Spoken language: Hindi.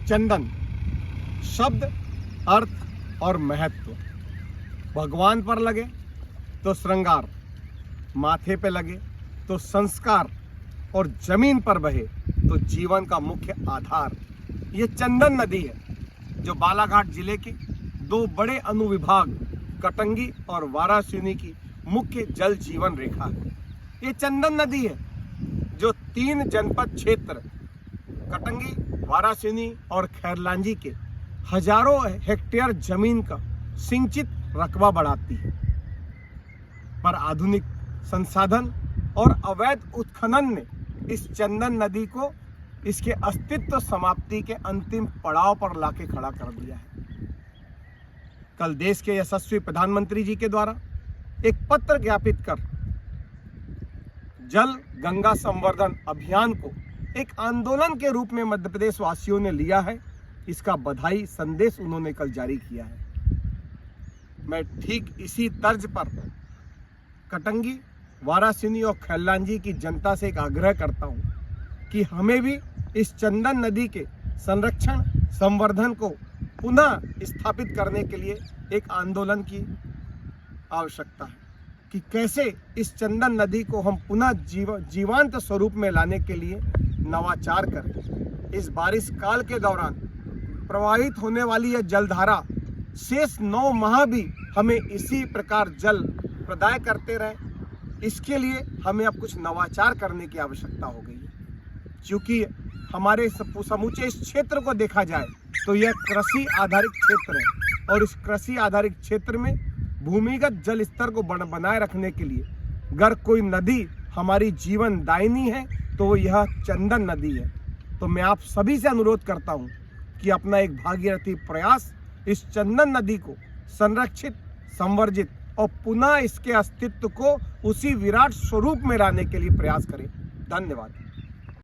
चंदन शब्द, अर्थ और महत्व। भगवान पर लगे तो श्रृंगार, माथे पे लगे तो संस्कार और जमीन पर बहे तो जीवन का मुख्य आधार। ये चंदन नदी है जो बालाघाट जिले के दो बड़े अनुविभाग कटंगी और वारासिनी की मुख्य जल जीवन रेखा है। ये चंदन नदी है जो 3 जनपद क्षेत्र कटंगी, वारासिनी और खैरलांजी के हजारों हेक्टेयर जमीन का सिंचित रकबा बढ़ाती है। पर आधुनिक संसाधन और अवैध उत्खनन ने इस चंदन नदी को इसके अस्तित्व समाप्ति के अंतिम पड़ाव पर लाके खड़ा कर दिया है। कल देश के यशस्वी प्रधानमंत्री जी के द्वारा एक पत्र ज्ञापित कर जल गंगा संवर्धन अभियान को एक आंदोलन के रूप में मध्य प्रदेश वासियों ने लिया है। इसका बधाई संदेश उन्होंने कल जारी किया है। मैं ठीक इसी तर्ज पर कटंगी, वारासिनी और खैरलांजी की जनता से एक आग्रह करता हूं कि हमें भी इस चंदन नदी के संरक्षण संवर्धन को पुनः स्थापित करने के लिए एक आंदोलन की आवश्यकता है कि कैसे इस चंदन नदी को हम पुनः जीवंत स्वरूप में लाने के लिए नवाचार करें। इस बारिश काल के दौरान प्रवाहित होने वाली यह जलधारा शेष 9 माह भी हमें इसी प्रकार जल प्रदाय करते रहे। इसके लिए हमें अब कुछ नवाचार करने की आवश्यकता हो गई है। क्योंकि हमारे समूचे इस क्षेत्र को देखा जाए तो यह कृषि आधारित क्षेत्र है और इस कृषि आधारित क्षेत्र में भूमिगत जल स्तर को बनाए रखने के लिए अगर कोई नदी हमारी जीवन दायिनी है तो यह चंदन नदी है। तो मैं आप सभी से अनुरोध करता हूं कि अपना एक भागीरथी प्रयास इस चंदन नदी को संरक्षित, संवर्जित और पुनः इसके अस्तित्व को उसी विराट स्वरूप में लाने के लिए प्रयास करें। धन्यवाद।